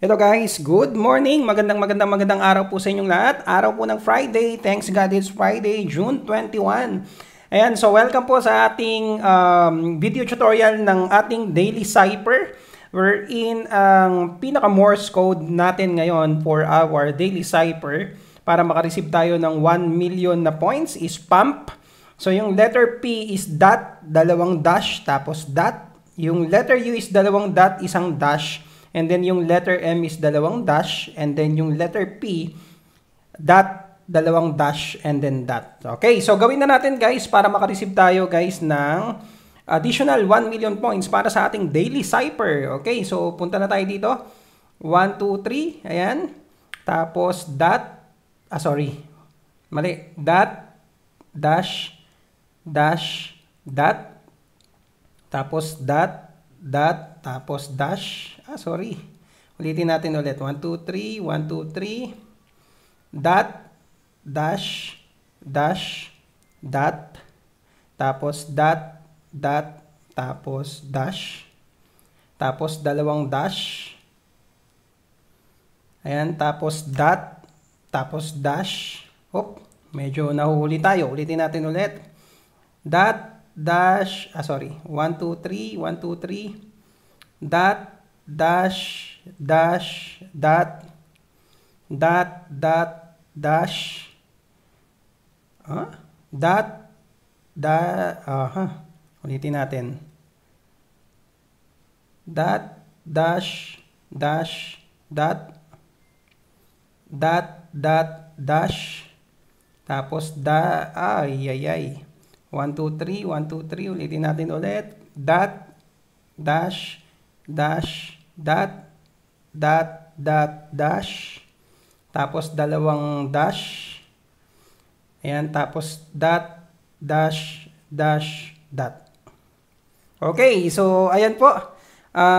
Hello guys, good morning. Magandang araw po sa inyong lahat. Araw po ng Friday. Thanks God it's Friday, June 21. Ayan, so welcome po sa ating video tutorial ng ating daily cipher. Wherein ang pinaka-Morse code natin ngayon for our daily cipher para makareceive tayo ng 1 million na points is pump. So yung letter P is dot, dalawang dash, tapos dot. Yung letter U is dalawang dot, isang dash. And then yung letter M is dalawang dash. And then yung letter P, dot, dalawang dash, and then dot. Okay, so gawin na natin guys para makareceive tayo guys ng additional 1 million points para sa ating daily cipher. Okay, so punta na tayo dito. 1, 2, 3. Ayan. Tapos dot. Mali. Dot, dash, dash, dot. Tapos dot, dot, tapos dash. Ulitin natin ulit. 1, 2, 3. 1, 2, 3. Dot, dash, dash, dot. Tapos dot, dot, tapos dash. Tapos dalawang dash. Ayan, tapos dot, tapos dash. Medyo nahuhuli tayo. Ulitin natin ulit. Dot, dash, 1, 2, 3. 1, 2, 3. Dot, dash, dash, dot, dot, dot, dash, dot, ulitin natin. Dot, dash, dash, dot, dot, dot, dash, tapos 1, 2, 3, 1, 2, 3, ulitin natin ulit. Dot, dash, dash, dot, dot, dot, dash, tapos dalawang dash. Ayan, tapos dot, dash, dash, dot. Okay, so ayan po.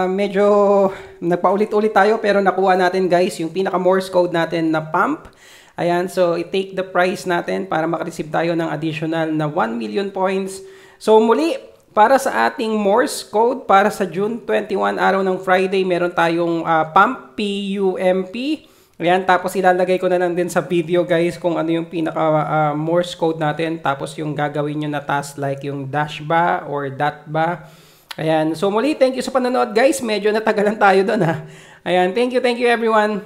Medyo nagpaulit-ulit tayo pero nakuha natin guys yung pinaka-Morse code natin na pump. Ayan, so i-take the price natin para makareceive tayo ng additional na 1 million points. So muli, para sa ating Morse code, para sa June 21, araw ng Friday, meron tayong pump, P-U-M-P. Ayan, tapos ilalagay ko na lang din sa video guys kung ano yung pinaka Morse code natin. Tapos yung gagawin nyo na task like yung dash ba or dot ba. Ayan, so muli, thank you sa panonood guys. Medyo natagalan tayo doon ha. Ayan, thank you everyone.